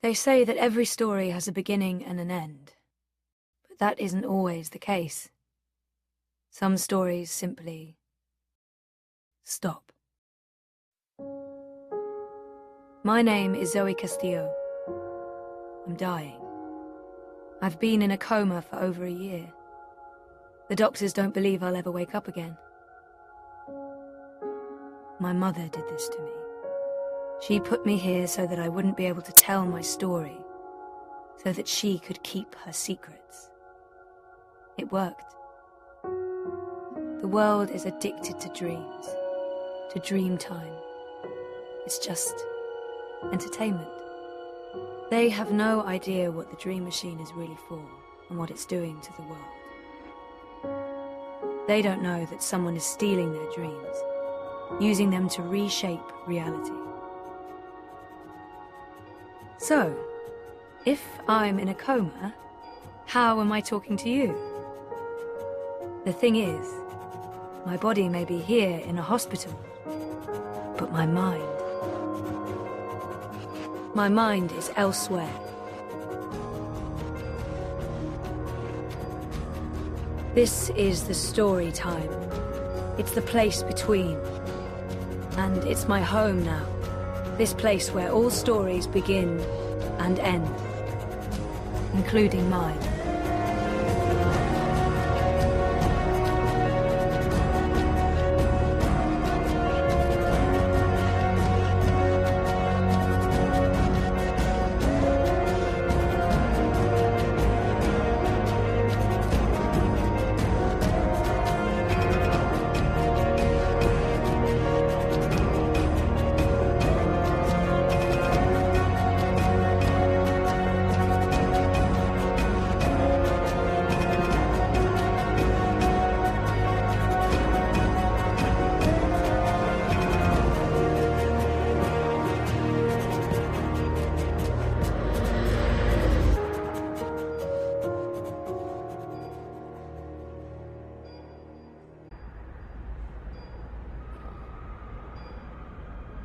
They say that every story has a beginning and an end, but that isn't always the case. Some stories simply stop. My name is Zoe Castillo. I'm dying. I've been in a coma for over a year. The doctors don't believe I'll ever wake up again. My mother did this to me. She put me here so that I wouldn't be able to tell my story, so that she could keep her secrets. It worked. The world is addicted to dreams, to dream time. It's just entertainment. They have no idea what the dream machine is really for and what it's doing to the world. They don't know that someone is stealing their dreams, using them to reshape reality. So, if I'm in a coma, how am I talking to you? The thing is, my body may be here in a hospital, but my mind is elsewhere. This is the story time. It's the place between. And it's my home now. This place where all stories begin and end, including mine.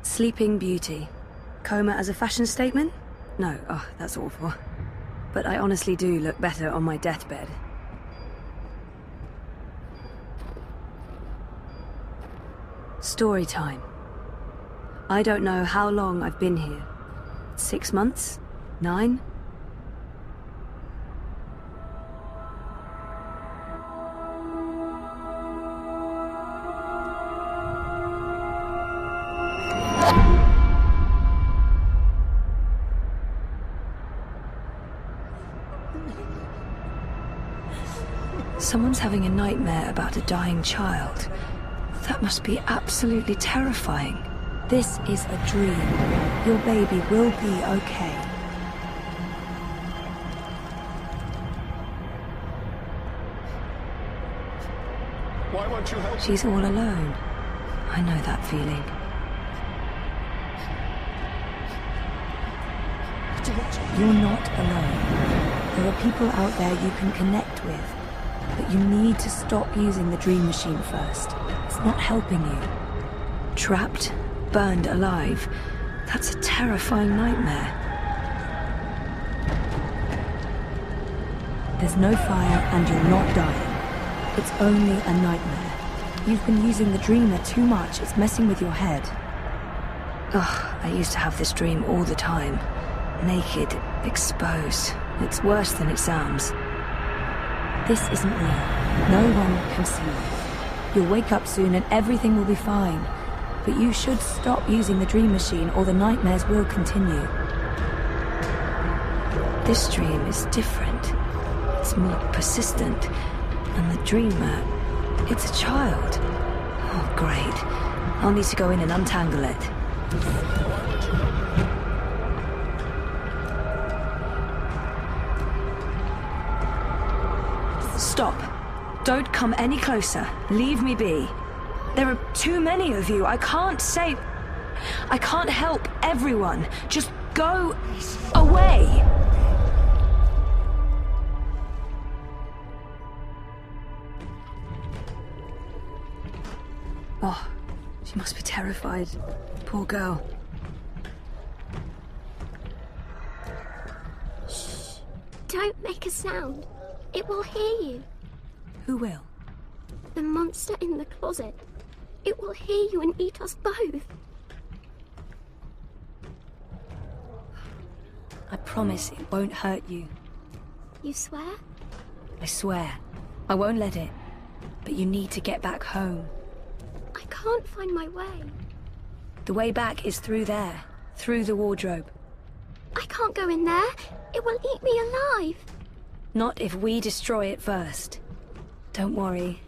Sleeping Beauty. Coma as a fashion statement? No, oh, that's awful. But I honestly do look better on my deathbed. Story time. I don't know how long I've been here. 6 months? 9? Someone's having a nightmare about a dying child. That must be absolutely terrifying. This is a dream. Your baby will be okay. Why won't you help? She's all alone. I know that feeling. You're not alone. There are people out there you can connect with. But you need to stop using the dream machine first. It's not helping you. Trapped, burned alive. That's a terrifying nightmare. There's no fire and you're not dying. It's only a nightmare. You've been using the dreamer too much. It's messing with your head. Ugh, I used to have this dream all the time. Naked, exposed. It's worse than it sounds. This isn't real. No one can see you. You'll wake up soon and everything will be fine. But you should stop using the dream machine or the nightmares will continue. This dream is different. It's more persistent. And the dreamer, it's a child. Oh, great. I'll need to go in and untangle it. Stop. Don't come any closer. Leave me be. There are too many of you. I can't help everyone. Just go away. Oh, she must be terrified. Poor girl. Don't make a sound. It will hear you. Who will? The monster in the closet. It will hear you and eat us both. I promise it won't hurt you. You swear? I swear. I won't let it. But you need to get back home. I can't find my way. The way back is through there. Through the wardrobe. I can't go in there. It will eat me alive. Not if we destroy it first. Don't worry.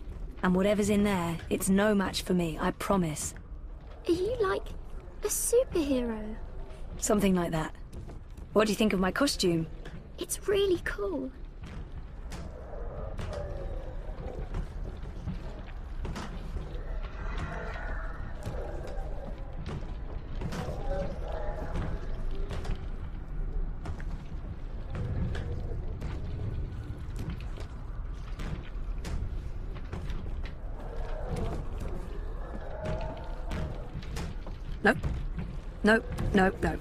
And whatever's in there, it's no match for me, I promise. Are you like a superhero? Something like that. What do you think of my costume? It's really cool. Nope. Nope, nope, nope.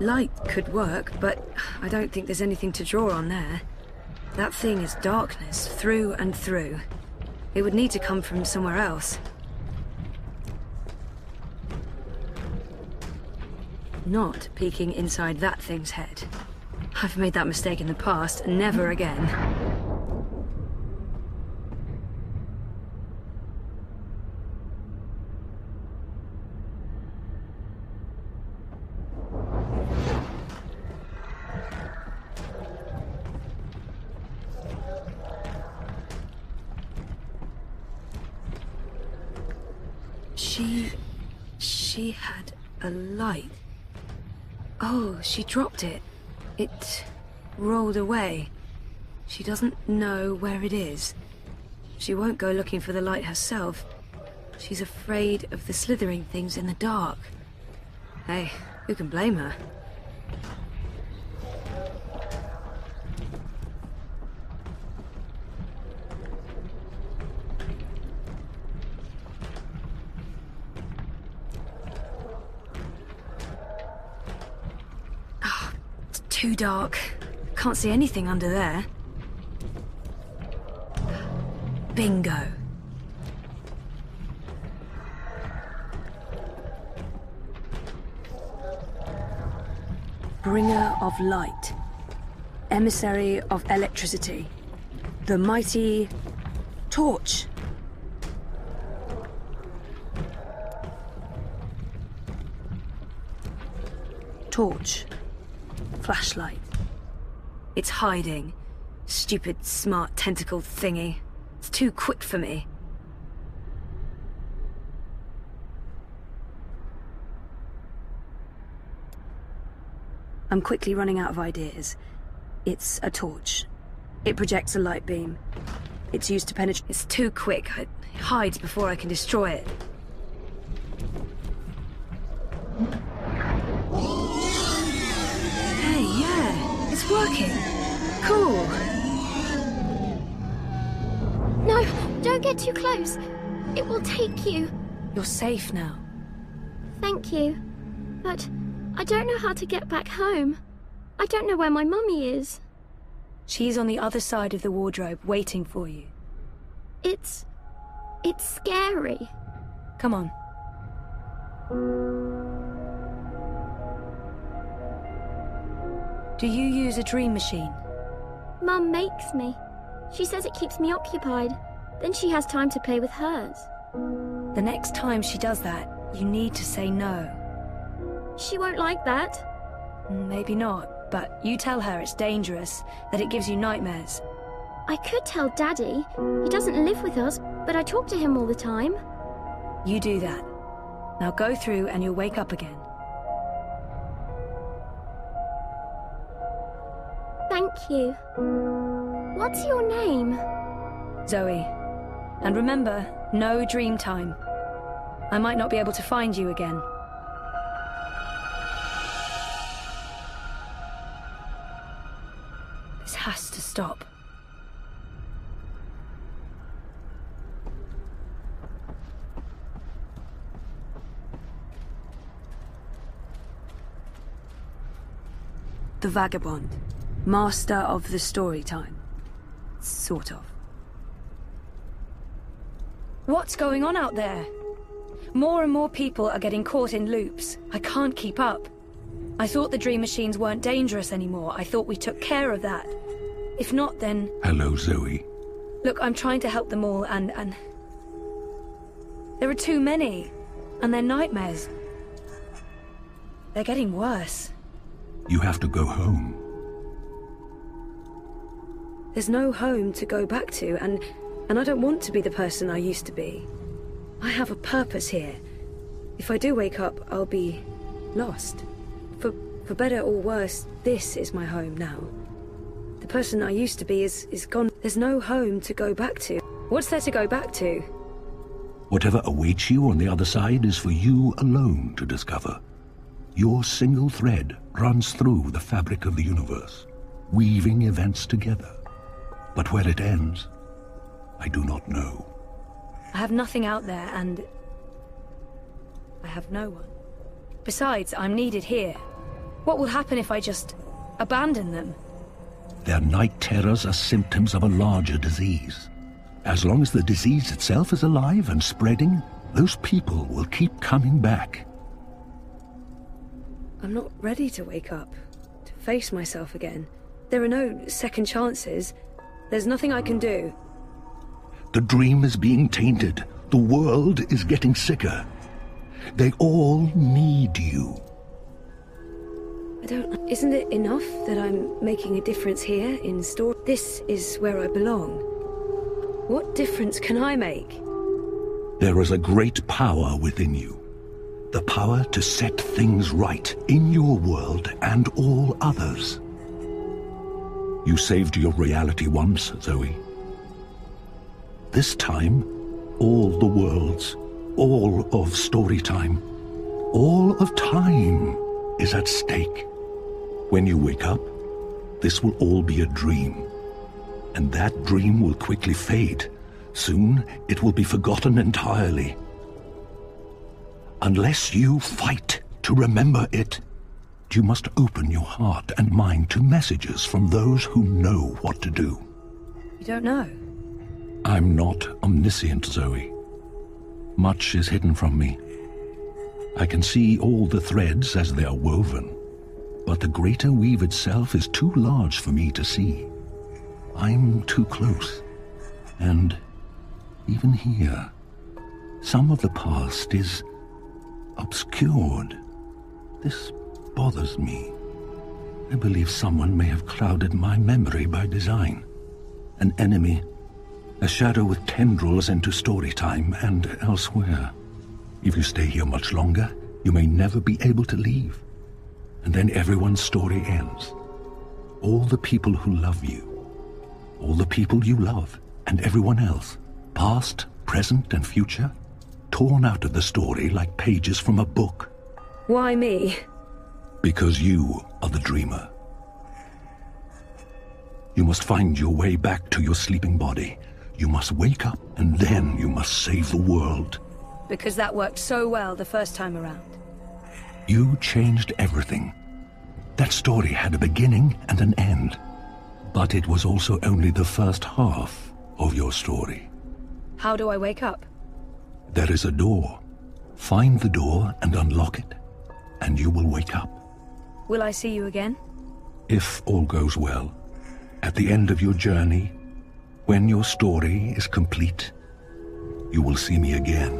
Light could work, but I don't think there's anything to draw on there. That thing is darkness, through and through. It would need to come from somewhere else. Not peeking inside that thing's head. I've made that mistake in the past, never again. She had a light. Oh, she dropped it. It rolled away. She doesn't know where it is. She won't go looking for the light herself. She's afraid of the slithering things in the dark. Hey, who can blame her? Too dark. Can't see anything under there. Bingo. Bringer of light. Emissary of electricity. The mighty torch. Torch. Flashlight. It's hiding. Stupid, smart, tentacled thingy. It's too quick for me. I'm quickly running out of ideas. It's a torch. It projects a light beam. It's used to penetrate. It's too quick. It hides before I can destroy it. Hey, yeah, it's working. Cool. No, don't get too close. It will take you. You're safe now. Thank you. But I don't know how to get back home. I don't know where my mummy is. She's on the other side of the wardrobe, waiting for you. It's scary. Come on. Do you use a dream machine? Mum makes me. She says it keeps me occupied. Then she has time to play with hers. The next time she does that, you need to say no. She won't like that. Maybe not, but you tell her it's dangerous, that it gives you nightmares. I could tell Daddy. He doesn't live with us, but I talk to him all the time. You do that. Now go through and you'll wake up again. Thank you. What's your name? Zoe. And remember, no dream time. I might not be able to find you again. This has to stop. The the vagabond, master of the story time. Sort of. What's going on out there? More and more people are getting caught in loops. I can't keep up. I thought the dream machines weren't dangerous anymore. I thought we took care of that. If not, then... Hello, Zoe. Look, I'm trying to help them all, and... There are too many. And they're nightmares. They're getting worse. You have to go home. There's no home to go back to, and I don't want to be the person I used to be. I have a purpose here. If I do wake up, I'll be lost. For better or worse, this is my home now. The person I used to be is gone. There's no home to go back to. What's there to go back to? Whatever awaits you on the other side is for you alone to discover. Your single thread runs through the fabric of the universe, weaving events together. But where it ends, I do not know. I have nothing out there, and I have no one. Besides, I'm needed here. What will happen if I just abandon them? Their night terrors are symptoms of a larger disease. As long as the disease itself is alive and spreading, those people will keep coming back. I'm not ready to wake up, to face myself again. There are no second chances. There's nothing I can do. The dream is being tainted. The world is getting sicker. They all need you. Isn't it enough that I'm making a difference here in store? This is where I belong. What difference can I make? There is a great power within you. The power to set things right in your world and all others. You saved your reality once, Zoe. This time, all the worlds, all of Storytime, all of time is at stake. When you wake up, this will all be a dream. And that dream will quickly fade. Soon, it will be forgotten entirely. Unless you fight to remember it, you must open your heart and mind to messages from those who know what to do. You don't know? I'm not omniscient, Zoe. Much is hidden from me. I can see all the threads as they are woven, but the greater weave itself is too large for me to see. I'm too close, and even here, some of the past is obscured. This bothers me. I believe someone may have clouded my memory by design. An enemy, a shadow with tendrils into Storytime and elsewhere. If you stay here much longer, you may never be able to leave. And then everyone's story ends. All the people who love you, all the people you love, and everyone else, past, present, and future, torn out of the story like pages from a book. Why me? Because you are the dreamer. You must find your way back to your sleeping body. You must wake up, and then you must save the world. Because that worked so well the first time around. You changed everything. That story had a beginning and an end. But it was also only the first half of your story. How do I wake up? There is a door. Find the door and unlock it, and you will wake up. Will I see you again? If all goes well, at the end of your journey, when your story is complete, you will see me again.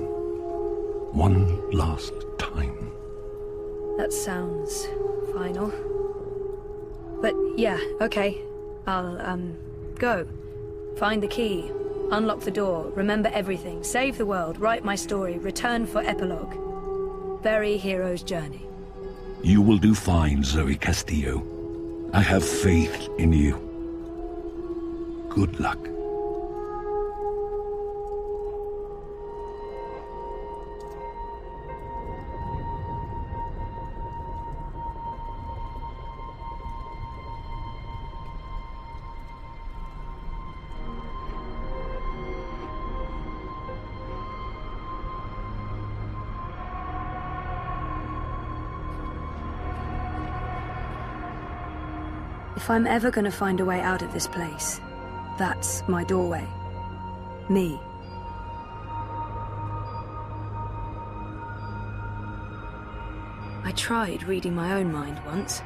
One last time. That sounds final. But yeah, okay. I'll, go. Find the key. Unlock the door. Remember everything. Save the world. Write my story. Return for epilogue. Bury hero's journey. You will do fine, Zoe Castillo. I have faith in you. Good luck. If I'm ever gonna find a way out of this place, that's my doorway. Me. I tried reading my own mind once.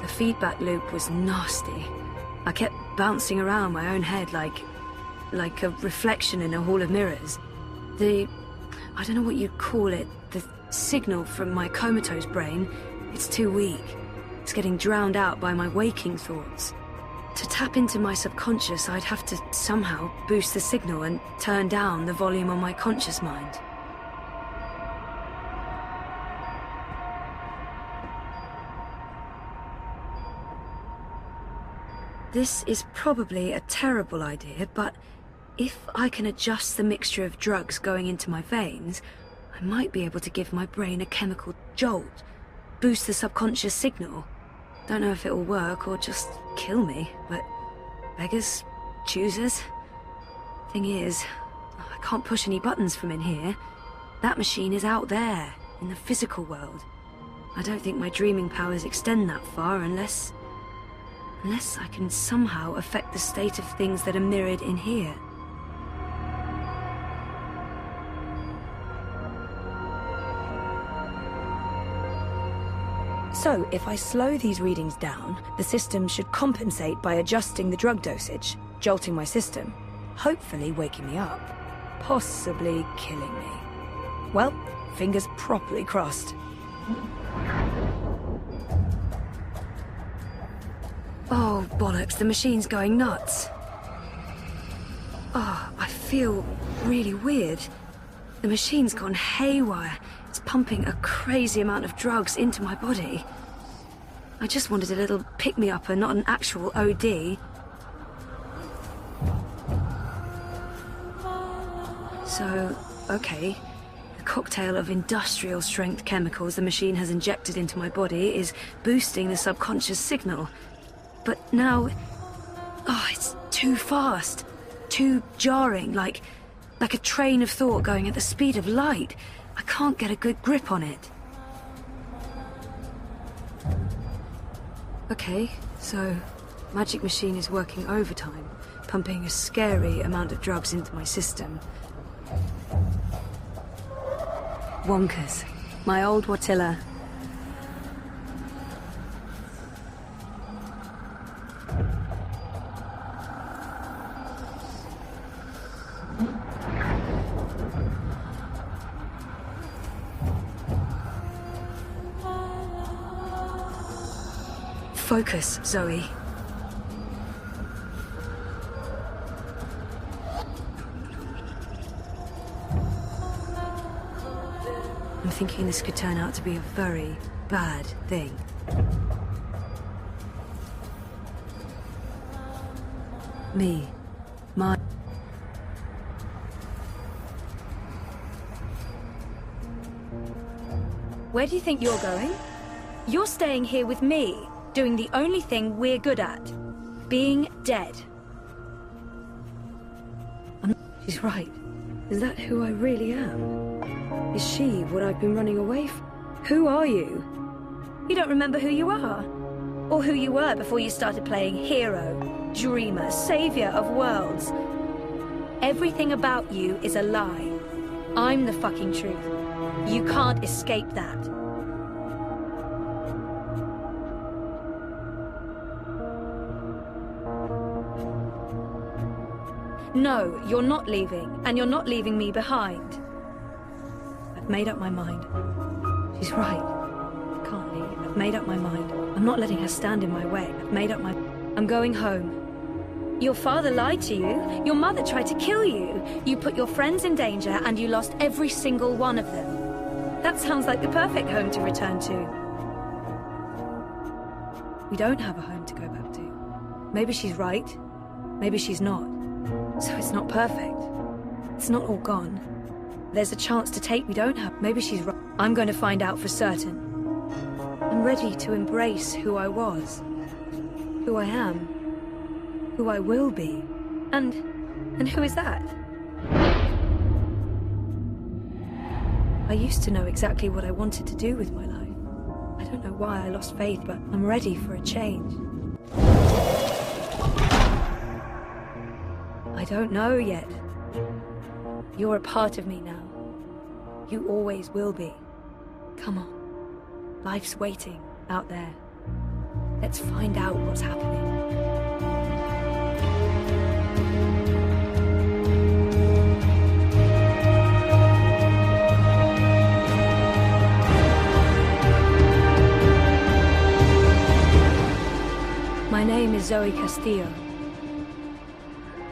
The feedback loop was nasty. I kept bouncing around my own head like a reflection in a hall of mirrors. I don't know what you'd call it, the signal from my comatose brain, it's too weak. It's getting drowned out by my waking thoughts. To tap into my subconscious, I'd have to somehow boost the signal and turn down the volume on my conscious mind. This is probably a terrible idea, but if I can adjust the mixture of drugs going into my veins, I might be able to give my brain a chemical jolt, boost the subconscious signal. Don't know if it'll work or just kill me, but beggars, choosers. Thing is, I can't push any buttons from in here. That machine is out there, in the physical world. I don't think my dreaming powers extend that far unless I can somehow affect the state of things that are mirrored in here. So, if I slow these readings down, the system should compensate by adjusting the drug dosage, jolting my system, hopefully waking me up, possibly killing me. Well, fingers properly crossed. Oh, bollocks, the machine's going nuts. Oh, I feel really weird. The machine's gone haywire. It's pumping a crazy amount of drugs into my body. I just wanted a little pick-me-up and not an actual OD. So, okay. The cocktail of industrial-strength chemicals the machine has injected into my body is boosting the subconscious signal. But now... oh, it's too fast. Too jarring, like a train of thought going at the speed of light. I can't get a good grip on it. Okay, so magic machine is working overtime, pumping a scary amount of drugs into my system. Wonkers. My old Watilla. Focus, Zoe. I'm thinking this could turn out to be a very bad thing. Me. My... Where do you think you're going? You're staying here with me, doing the only thing we're good at. Being dead. She's right. Is that who I really am? Is she what I've been running away from? Who are you? You don't remember who you are? Or who you were before you started playing hero, dreamer, savior of worlds? Everything about you is a lie. I'm the fucking truth. You can't escape that. No, you're not leaving, and you're not leaving me behind. I've made up my mind. She's right. Can't leave. I've made up my mind. I'm not letting her stand in my way. I've made up my... I'm going home. Your father lied to you. Your mother tried to kill you. You put your friends in danger, and you lost every single one of them. That sounds like the perfect home to return to. We don't have a home to go back to. Maybe she's right. Maybe she's not. So it's not perfect. It's not all gone. There's a chance to take we don't have. Maybe she's right. I'm going to find out for certain. I'm ready to embrace who I was. Who I am. Who I will be. And who is that? I used to know exactly what I wanted to do with my life. I don't know why I lost faith, but I'm ready for a change. I don't know yet. You're a part of me now. You always will be. Come on. Life's waiting out there. Let's find out what's happening. My name is Zoe Castillo,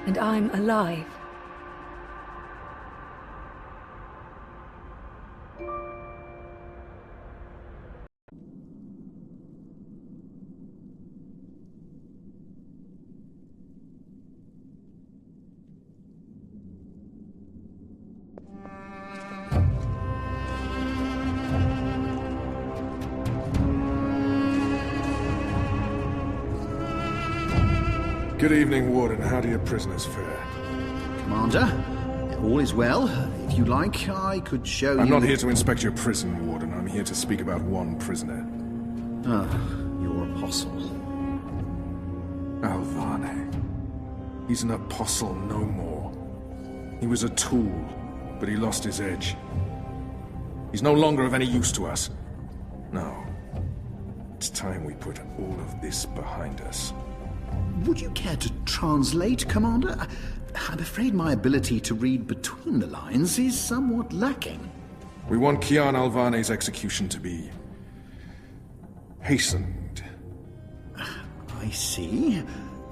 and I'm alive. Good evening, Warden. How do your prisoners fare? Commander, all is well. If you like, I could show you... I'm not here to inspect your prison, Warden. I'm here to speak about one prisoner. Ah, your apostle. Alvane. He's an apostle no more. He was a tool, but he lost his edge. He's no longer of any use to us. No. It's time we put all of this behind us. Would you care to translate, Commander? I'm afraid my ability to read between the lines is somewhat lacking. We want Kian Alvane's execution to be... hastened. I see.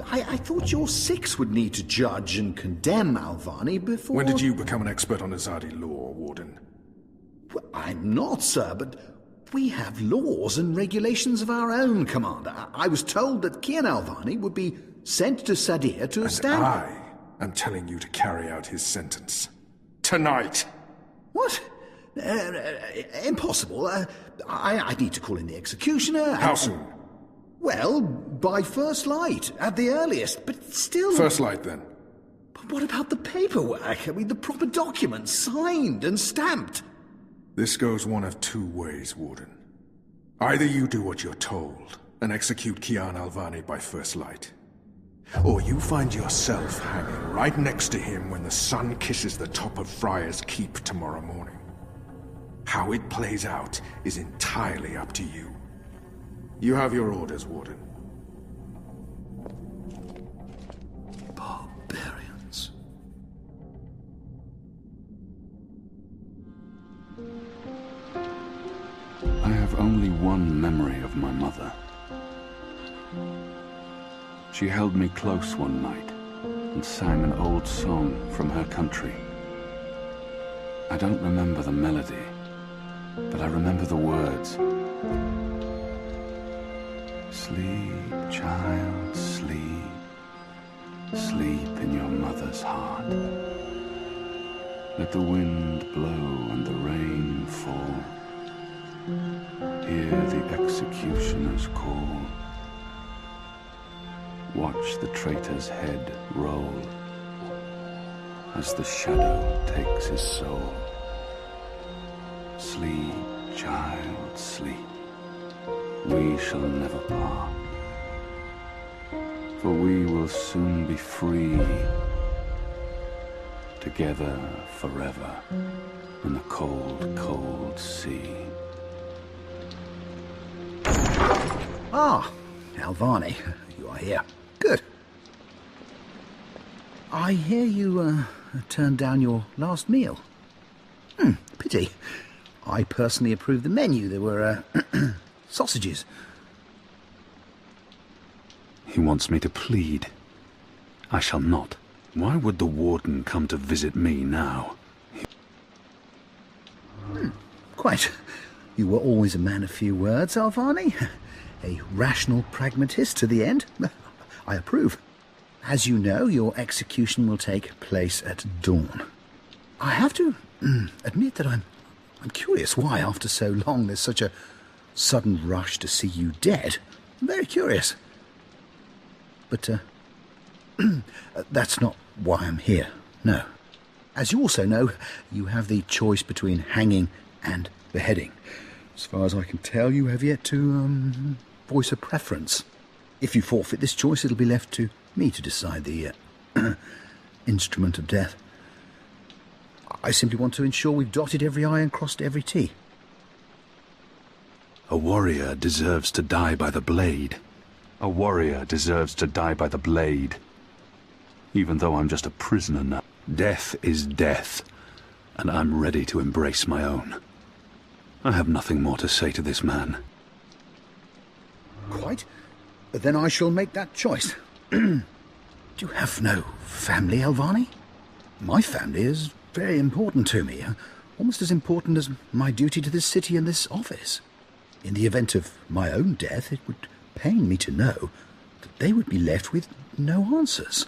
I thought your six would need to judge and condemn Alvane before... When did you become an expert on Azadi law, Warden? Well, I'm not, sir, but we have laws and regulations of our own, Commander. I was told that Kian Alvane would be sent to Sadir to stand... I am telling you to carry out his sentence. Tonight! What? Impossible. I need to call in the executioner. How soon? Well, by first light, at the earliest, but still... First light, then. But what about the paperwork? I mean, the proper documents, signed and stamped. This goes one of two ways, Warden. Either you do what you're told, and execute Kian Alvane by first light. Or you find yourself hanging right next to him when the sun kisses the top of Friar's Keep tomorrow morning. How it plays out is entirely up to you. You have your orders, Warden. Barbarians. I have only one memory of my mother. She held me close one night and sang an old song from her country. I don't remember the melody, but I remember the words. Sleep, child, sleep. Sleep in your mother's heart. Let the wind blow and the rain fall. Hear the executioner's call. Watch the traitor's head roll as the shadow takes his soul. Sleep, child, sleep. We shall never part, for we will soon be free, together forever in the cold, cold sea. Ah, Alvane, you are here. Good. I hear you turned down your last meal. Pity. I personally approved the menu. There were sausages. He wants me to plead. I shall not. Why would the warden come to visit me now? Quite. You were always a man of few words, Alvane. A rational pragmatist to the end. I approve. As you know, your execution will take place at dawn. I have to admit that I'm curious why, after so long, there's such a sudden rush to see you dead. I'm very curious. But, that's not why I'm here, no. As you also know, you have the choice between hanging and beheading. As far as I can tell, you have yet to, voice a preference. If you forfeit this choice, it'll be left to me to decide the instrument of death. I simply want to ensure we've dotted every I and crossed every T. A warrior deserves to die by the blade. A warrior deserves to die by the blade. Even though I'm just a prisoner now. Death is death, and I'm ready to embrace my own. I have nothing more to say to this man. Quite. Then I shall make that choice. Do you have no family, Alvani? My family is very important to me, almost as important as my duty to this city and this office. In the event of my own death, it would pain me to know that they would be left with no answers,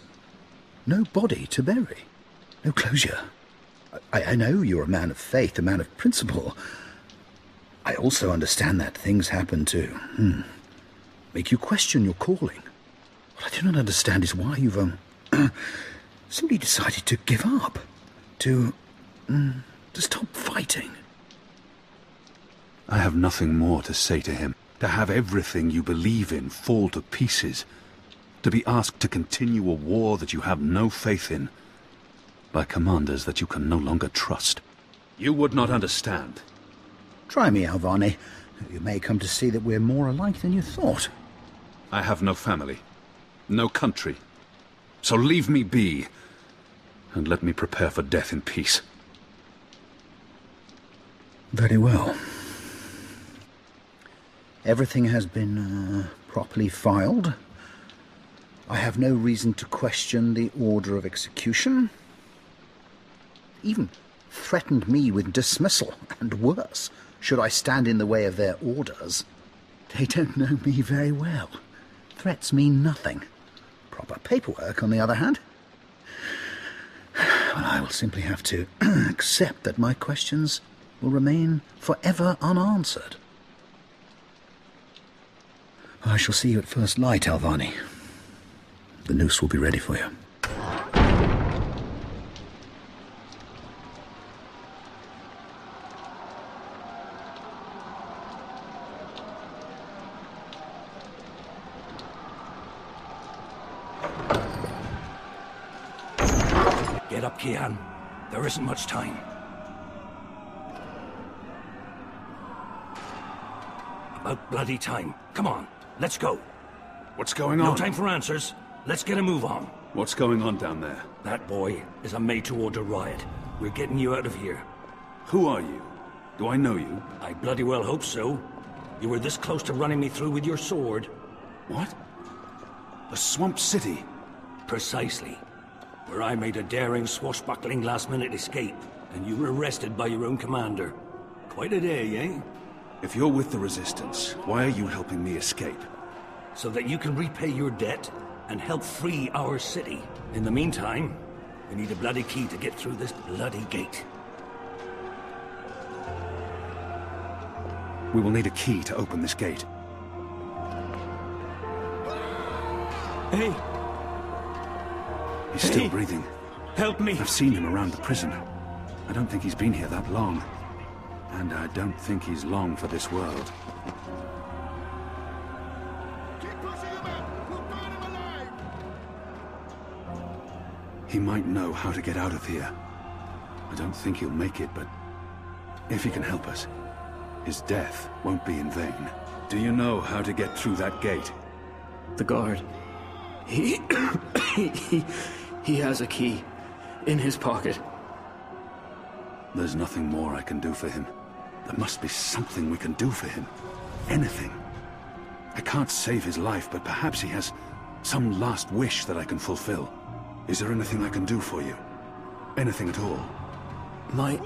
no body to bury, no closure. I know you're a man of faith, a man of principle. I also understand that things happen to make you question your calling. What I do not understand is why you've simply decided to give up, to stop fighting. I have nothing more to say to him. To have everything you believe in fall to pieces. To be asked to continue a war that you have no faith in. By commanders that you can no longer trust. You would not understand. Try me, Alvani. You may come to see that we're more alike than you thought. I have no family. No country. So leave me be. And let me prepare for death in peace. Very well. Everything has been properly filed. I have no reason to question the order of execution. Even threatened me with dismissal, and worse, should I stand in the way of their orders. They don't know me very well. Threats mean nothing. Proper paperwork, on the other hand. Well, I will simply have to accept that my questions will remain forever unanswered. I shall see you at first light, Alvani. The noose will be ready for you. Get up, Kian. There isn't much time. About bloody time. Come on, let's go. What's going on? No time for answers. Let's get a move on. What's going on down there? That boy is a made-to-order riot. We're getting you out of here. Who are you? Do I know you? I bloody well hope so. You were this close to running me through with your sword. What? The Swamp City? Precisely. Where I made a daring, swashbuckling last-minute escape, and you were arrested by your own commander. Quite a day, eh? If you're with the Resistance, why are you helping me escape? So that you can repay your debt and help free our city. In the meantime, we need a bloody key to get through this bloody gate. We will need a key to open this gate. Hey! He's still breathing. Help me! I've seen him around the prison. I don't think he's been here that long. And I don't think he's long for this world. He might know how to get out of here. I don't think he'll make it, but if he can help us, his death won't be in vain. Do you know how to get through that gate? The guard. He has a key in his pocket. There's nothing more I can do for him. There must be something we can do for him. Anything. I can't save his life, but perhaps he has some last wish that I can fulfill. Is there anything I can do for you? Anything at all? My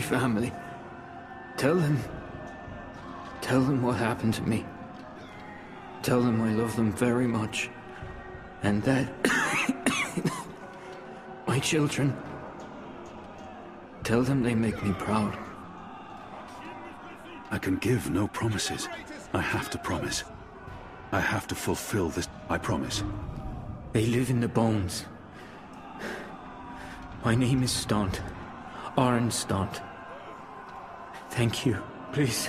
family. Tell them what happened to me. Tell them I love them very much. And that my children. Tell them they make me proud. I can give no promises. I have to promise. I have to fulfill this. I promise. They live in the bones. My name is Stant. Arn Stant. Thank you. Please.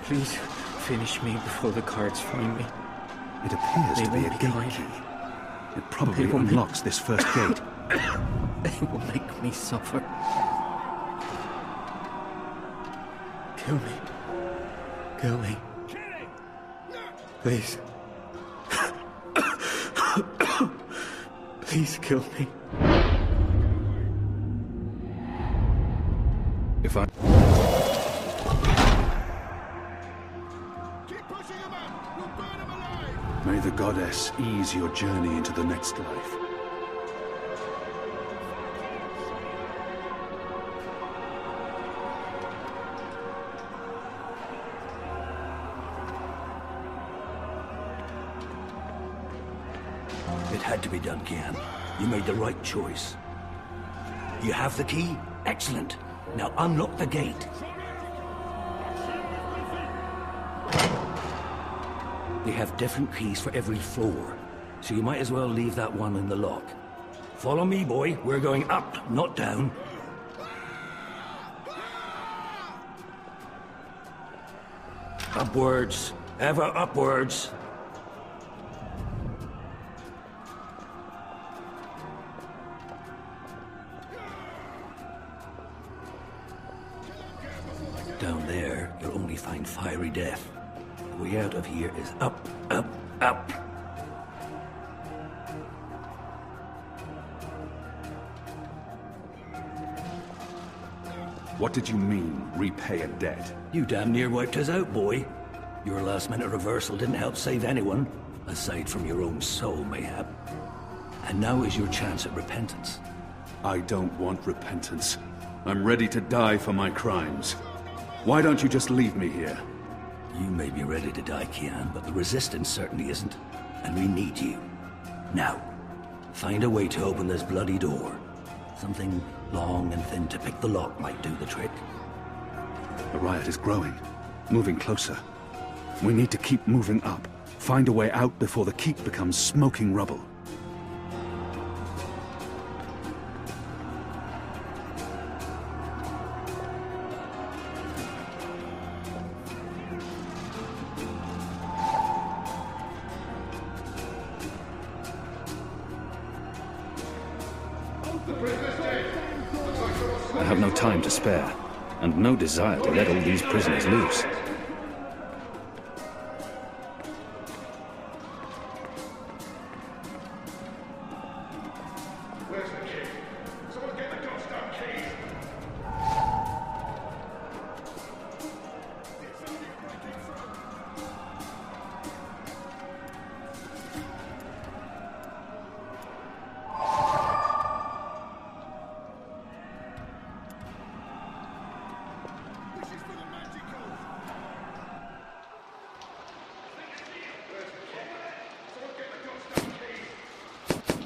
Please finish me before the guards find me. It appears to be a gate key. It probably unlocks this first gate. They will make me suffer. Kill me. Kill me. Please. Please kill me. If I... Keep pushing him up! We'll burn him alive! May the goddess ease your journey into the next life. It had to be done, Kian. You made the right choice. You have the key? Excellent. Now unlock the gate. They have different keys for every floor, so you might as well leave that one in the lock. Follow me, boy. We're going up, not down. Upwards. Ever upwards. Down there, you'll only find fiery death. The way out of here is up, up, up. What did you mean, repay a debt? You damn near wiped us out, boy. Your last-minute reversal didn't help save anyone, aside from your own soul, mayhap. And now is your chance at repentance. I don't want repentance. I'm ready to die for my crimes. Why don't you just leave me here? You may be ready to die, Kian, but the Resistance certainly isn't. And we need you. Now, find a way to open this bloody door. Something long and thin to pick the lock might do the trick. The riot is growing, moving closer. We need to keep moving up. Find a way out before the keep becomes smoking rubble. I have no time to spare, and no desire to let all these prisoners loose. Where's the key? Someone get the goddamn key!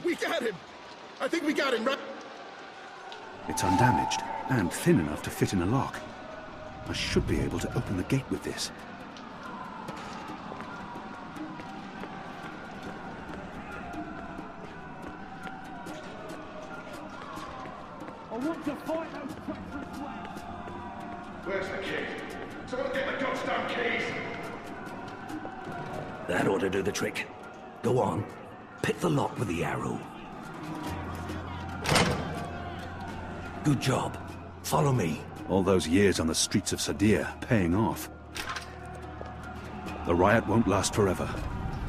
We got him! I think we got him, right? It's undamaged, and thin enough to fit in a lock. I should be able to open the gate with this. I want to fight those treacherous rats! Where's the key? Someone get the goddamn keys! That ought to do the trick. Go on. Pick the lock with the arrow. Good job. Follow me. All those years on the streets of Sadir paying off. The riot won't last forever.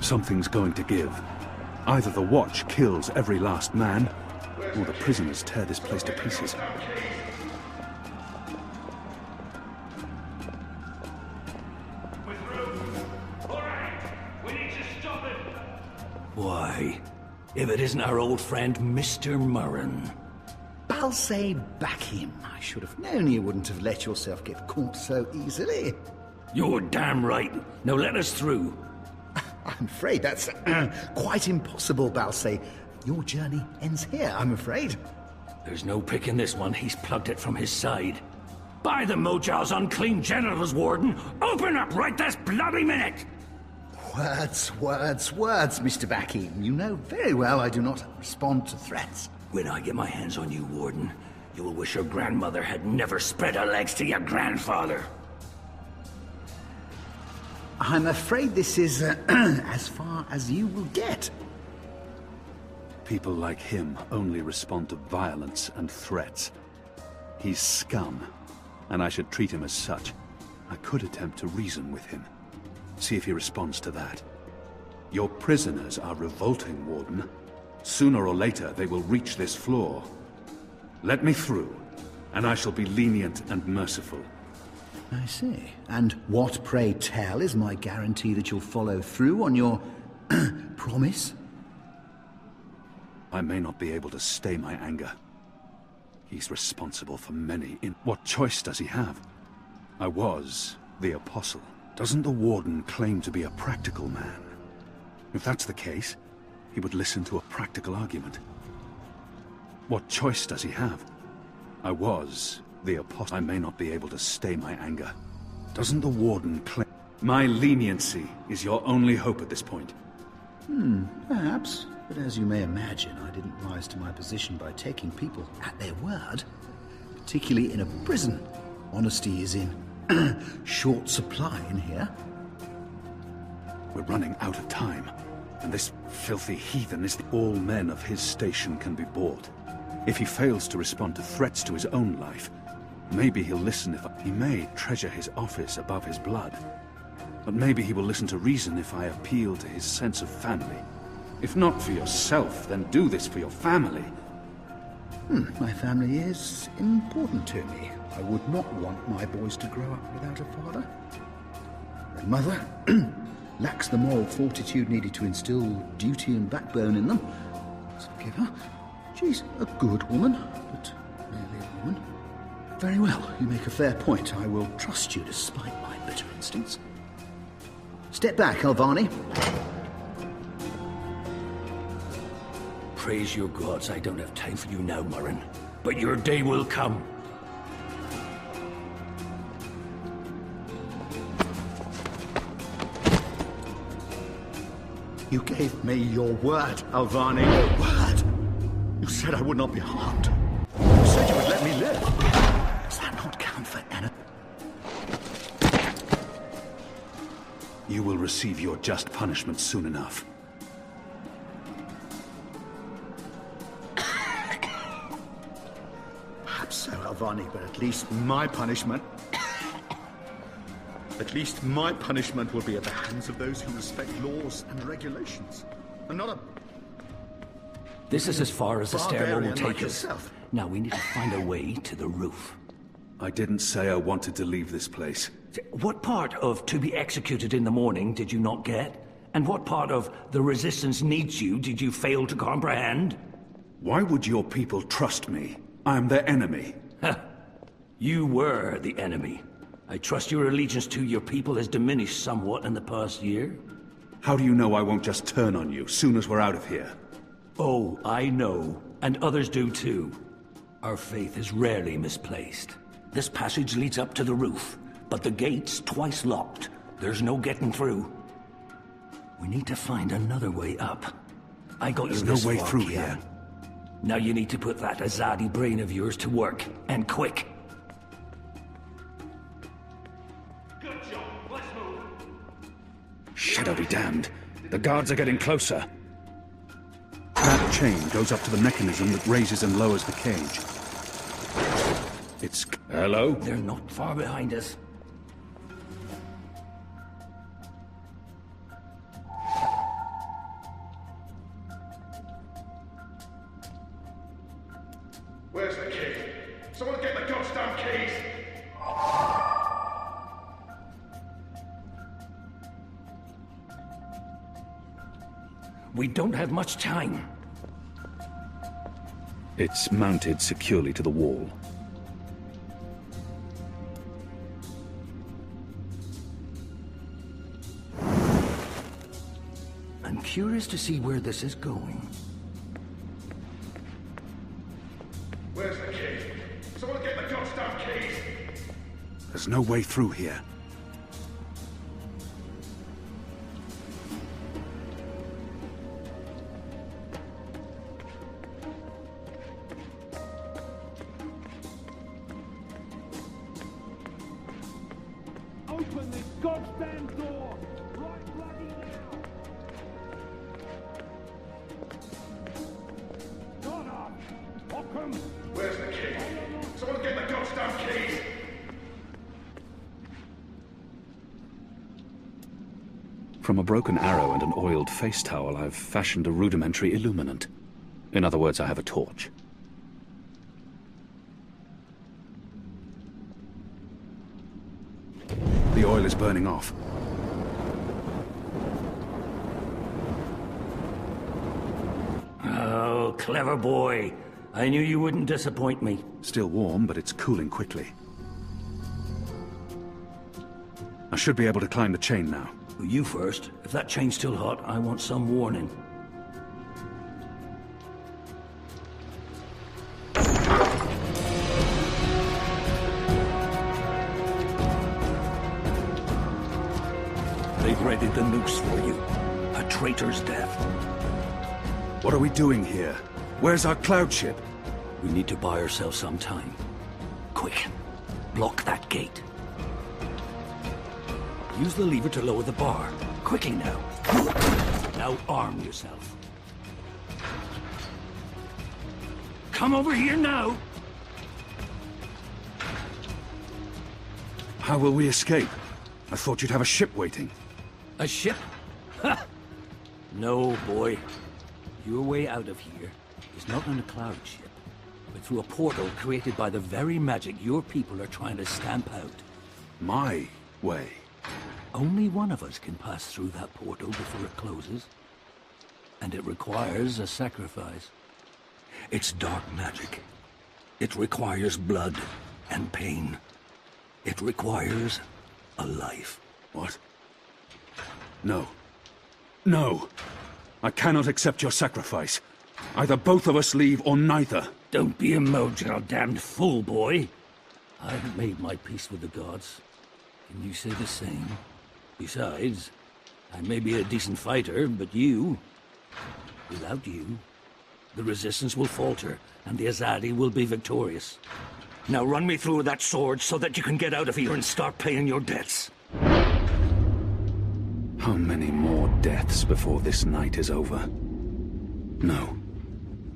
Something's going to give. Either the Watch kills every last man, or the prisoners tear this place to pieces. Why, if it isn't our old friend, Mr. Murren. Balsay back him. I should have known you wouldn't have let yourself get caught so easily. You're damn right. Now let us through. I'm afraid that's quite impossible, Balsay. Your journey ends here, I'm afraid. There's no picking this one. He's plugged it from his side. By the Mojal's unclean genitals, Warden! Open up right this bloody minute! Words, Mr. Bakim. You know very well I do not respond to threats. When I get my hands on you, Warden, you will wish your grandmother had never spread her legs to your grandfather. I'm afraid this is as far as you will get. People like him only respond to violence and threats. He's scum, and I should treat him as such. I could attempt to reason with him. See if he responds to that. Your prisoners are revolting, Warden. Sooner or later, they will reach this floor. Let me through, and I shall be lenient and merciful. I see. And what, pray tell, is my guarantee that you'll follow through on your promise? I may not be able to stay my anger. He's responsible for many. What choice does he have? I was the Apostle. Doesn't the Warden claim to be a practical man? If that's the case, he would listen to a practical argument. What choice does he have? I was the Apostle. I may not be able to stay my anger. Doesn't the Warden claim... My leniency is your only hope at this point. Perhaps. But as you may imagine, I didn't rise to my position by taking people at their word. Particularly in a prison. Honesty is in short supply in here. We're running out of time. And this filthy heathen is... All men of his station can be bought. If he fails to respond to threats to his own life, maybe he'll listen if... He may treasure his office above his blood. But maybe he will listen to reason if I appeal to his sense of family. If not for yourself, then do this for your family. My family is important to me. I would not want my boys to grow up without a father. Their mother lacks the moral fortitude needed to instill duty and backbone in them. So forgive her. She's a good woman, but merely a woman. Very well, you make a fair point. I will trust you despite my bitter instincts. Step back, Alvani. Praise your gods, I don't have time for you now, Murren. But your day will come. You gave me your word, Alvani. Your word. You said I would not be harmed. You said you would let me live. Does that not count for anything? You will receive your just punishment soon enough. Perhaps so, Alvani, but at least my punishment... At least my punishment will be at the hands of those who respect laws and regulations, and not a... This is as far as the stairwell will take us. Yourself. Now we need to find a way to the roof. I didn't say I wanted to leave this place. What part of to be executed in the morning did you not get? And what part of the resistance needs you did you fail to comprehend? Why would your people trust me? I am their enemy. You were the enemy. I trust your allegiance to your people has diminished somewhat in the past year. How do you know I won't just turn on you soon as we're out of here? Oh, I know. And others do too. Our faith is rarely misplaced. This passage leads up to the roof, but the gate's twice locked. There's no getting through. We need to find another way up. I got you this no way far, through Kian. here. Now you need to put that Azadi brain of yours to work, and quick. Good job. Let's move. Shadow be damned. The guards are getting closer. That chain goes up to the mechanism that raises and lowers the cage. It's... Hello? They're not far behind us. Where's the key? Someone get the goddamn keys! We don't have much time. It's mounted securely to the wall. I'm curious to see where this is going. Where's the key? Someone get the goddamn keys! There's no way through here. Open this goddamn door! Right bloody now! Shut up! Ockham! Where's the key? Someone get the goddamn keys! From a broken arrow and an oiled face towel, I've fashioned a rudimentary illuminant. In other words, I have a torch. The oil is burning off. Oh, clever boy. I knew you wouldn't disappoint me. Still warm, but it's cooling quickly. I should be able to climb the chain now. You first. If that chain's still hot, I want some warning. They've readied the noose for you. A traitor's death. What are we doing here? Where's our cloud ship? We need to buy ourselves some time. Quick. Block that gate. Use the lever to lower the bar. Quickly now. Now arm yourself. Come over here now! How will we escape? I thought you'd have a ship waiting. A ship? Ha! No, boy. Your way out of here is not on a cloud ship, but through a portal created by the very magic your people are trying to stamp out. My way? Only one of us can pass through that portal before it closes. And it requires a sacrifice. It's dark magic. It requires blood and pain. It requires a life. What? No. No! I cannot accept your sacrifice. Either both of us leave or neither. Don't be a mojo damned fool, boy. I've made my peace with the gods. Can you say the same? Besides, I may be a decent fighter, but without you, the Resistance will falter, and the Azadi will be victorious. Now run me through that sword so that you can get out of here and start paying your debts. How many more deaths before this night is over? No.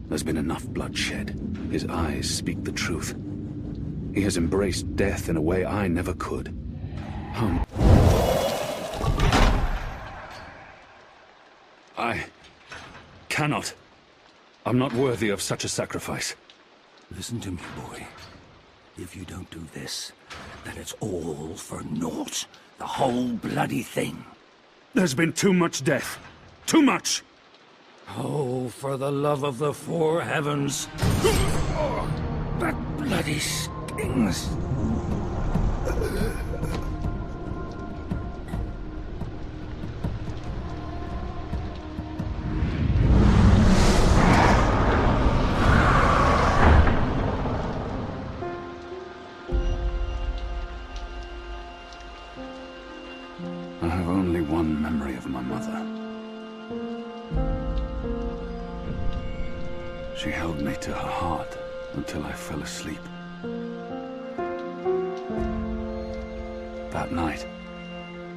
There's been enough bloodshed. His eyes speak the truth. He has embraced death in a way I never could. I cannot. I'm not worthy of such a sacrifice. Listen to me, boy. If you don't do this, then it's all for naught. The whole bloody thing. There's been too much death. Too much! Oh, for the love of the four heavens. Oh, that bloody stings. I have only one memory of my mother. She held me to her heart until I fell asleep. That night,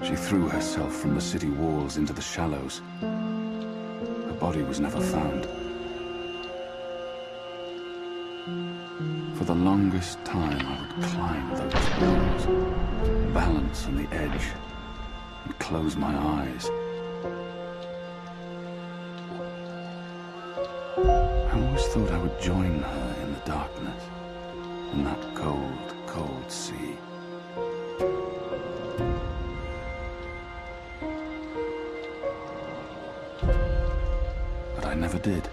she threw herself from the city walls into the shallows. Her body was never found. For the longest time, I would climb those walls, balance on the edge, and close my eyes. I always thought I would join her in the darkness, in that cold, cold sea. But I never did.